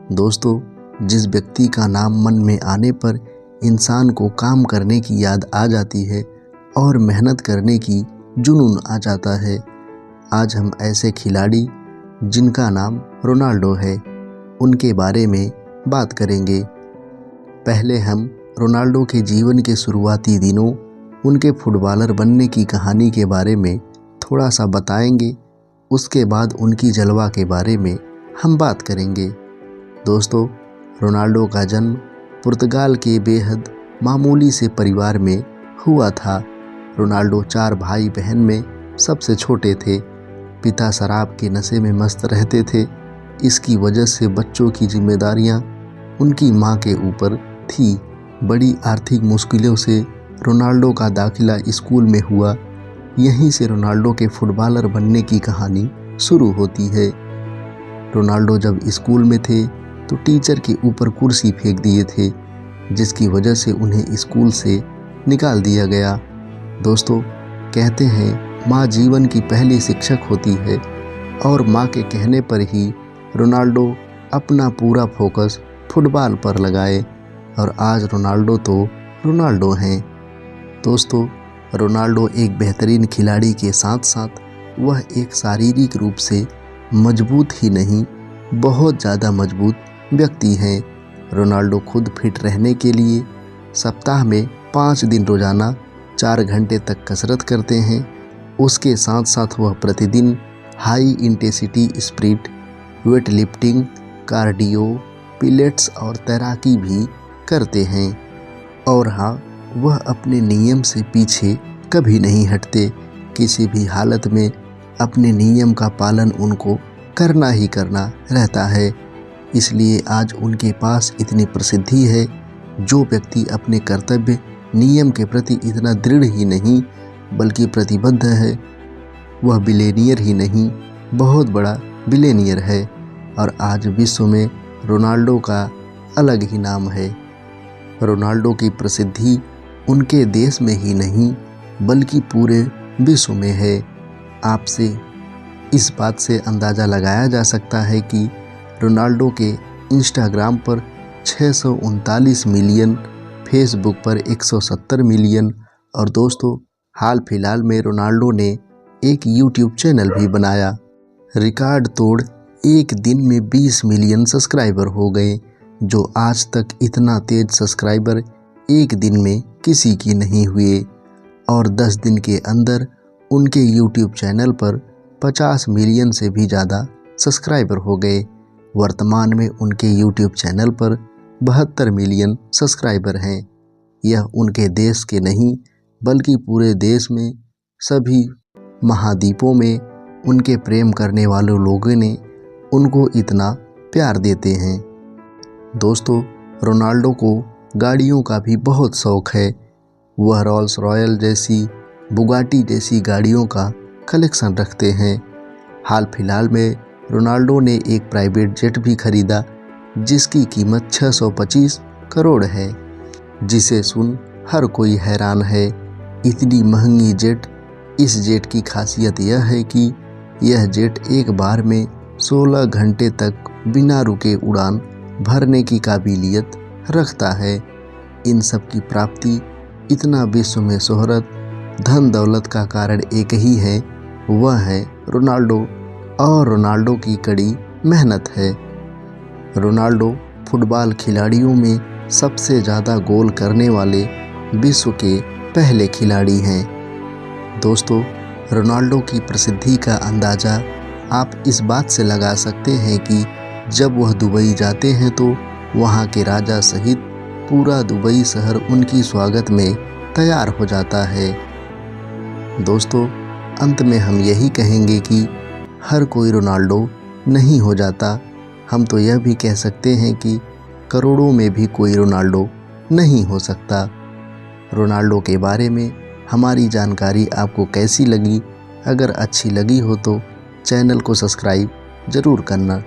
दोस्तों, जिस व्यक्ति का नाम मन में आने पर इंसान को काम करने की याद आ जाती है और मेहनत करने की जुनून आ जाता है, आज हम ऐसे खिलाड़ी जिनका नाम रोनाल्डो है, उनके बारे में बात करेंगे। पहले हम रोनाल्डो के जीवन के शुरुआती दिनों, उनके फुटबॉलर बनने की कहानी के बारे में थोड़ा सा बताएंगे। उसके बाद उनकी जलवा के बारे में हम बात करेंगे। दोस्तों, रोनाल्डो का जन्म पुर्तगाल के बेहद मामूली से परिवार में हुआ था। रोनाल्डो 4 भाई बहन में सबसे छोटे थे। पिता शराब के नशे में मस्त रहते थे। इसकी वजह से बच्चों की जिम्मेदारियां उनकी मां के ऊपर थी। बड़ी आर्थिक मुश्किलों से रोनाल्डो का दाखिला स्कूल में हुआ। यहीं से रोनाल्डो के फुटबॉलर बनने की कहानी शुरू होती है। रोनाल्डो जब स्कूल में थे तो टीचर के ऊपर कुर्सी फेंक दिए थे, जिसकी वजह से उन्हें स्कूल से निकाल दिया गया। दोस्तों, कहते हैं माँ जीवन की पहली शिक्षक होती है और माँ के कहने पर ही रोनाल्डो अपना पूरा फोकस फुटबॉल पर लगाए और आज रोनाल्डो तो रोनाल्डो हैं। दोस्तों, रोनाल्डो एक बेहतरीन खिलाड़ी के साथ साथ वह एक शारीरिक रूप से मजबूत ही नहीं, बहुत ज़्यादा मजबूत व्यक्ति हैं। रोनाल्डो खुद फिट रहने के लिए सप्ताह में 5 दिन रोज़ाना 4 घंटे तक कसरत करते हैं। उसके साथ साथ वह प्रतिदिन high intensity sprint, weight lifting, cardio, pellets और तैराकी भी करते हैं। और हाँ, वह अपने नियम से पीछे कभी नहीं हटते। किसी भी हालत में अपने नियम का पालन उनको करना ही करना रहता है। इसलिए आज उनके पास इतनी प्रसिद्धि है। जो व्यक्ति अपने कर्तव्य नियम के प्रति इतना दृढ़ ही नहीं बल्कि प्रतिबद्ध है, वह बिलियनियर ही नहीं, बहुत बड़ा बिलियनियर है। और आज विश्व में रोनाल्डो का अलग ही नाम है। रोनाल्डो की प्रसिद्धि उनके देश में ही नहीं बल्कि पूरे विश्व में है। आपसे इस बात से अंदाज़ा लगाया जा सकता है कि रोनाल्डो के इंस्टाग्राम पर 639 मिलियन, फेसबुक पर 170 मिलियन और दोस्तों, हाल फिलहाल में रोनाल्डो ने एक यूट्यूब चैनल भी बनाया। रिकॉर्ड तोड़ एक दिन में 20 मिलियन सब्सक्राइबर हो गए, जो आज तक इतना तेज सब्सक्राइबर एक दिन में किसी की नहीं हुए। और 10 दिन के अंदर उनके यूट्यूब चैनल पर 50 मिलियन से भी ज़्यादा सब्सक्राइबर हो गए। वर्तमान में उनके यूट्यूब चैनल पर 72 मिलियन सब्सक्राइबर हैं। यह उनके देश के नहीं बल्कि पूरे देश में सभी महाद्वीपों में उनके प्रेम करने वाले लोगों ने उनको इतना प्यार देते हैं। दोस्तों, रोनाल्डो को गाड़ियों का भी बहुत शौक़ है। वह रोल्स रॉयल जैसी, बुगाटी जैसी गाड़ियों का कलेक्शन रखते हैं। हाल फिलहाल में रोनाल्डो ने एक प्राइवेट जेट भी खरीदा, जिसकी कीमत 625 करोड़ है, जिसे सुन हर कोई हैरान है। इतनी महंगी जेट। इस जेट की खासियत यह है कि यह जेट एक बार में 16 घंटे तक बिना रुके उड़ान भरने की काबिलियत रखता है। इन सब की प्राप्ति, इतना विश्व में शोहरत, धन दौलत का कारण एक ही है, वह है रोनाल्डो। और रोनाल्डो की कड़ी मेहनत है। रोनाल्डो फुटबॉल खिलाड़ियों में सबसे ज़्यादा गोल करने वाले विश्व के पहले खिलाड़ी हैं। दोस्तों, रोनाल्डो की प्रसिद्धि का अंदाज़ा आप इस बात से लगा सकते हैं कि जब वह दुबई जाते हैं तो वहाँ के राजा सहित पूरा दुबई शहर उनकी स्वागत में तैयार हो जाता है। दोस्तों, अंत में हम यही कहेंगे कि हर कोई रोनाल्डो नहीं हो जाता। हम तो यह भी कह सकते हैं कि करोड़ों में भी कोई रोनाल्डो नहीं हो सकता। रोनाल्डो के बारे में हमारी जानकारी आपको कैसी लगी? अगर अच्छी लगी हो तो चैनल को सब्सक्राइब ज़रूर करना।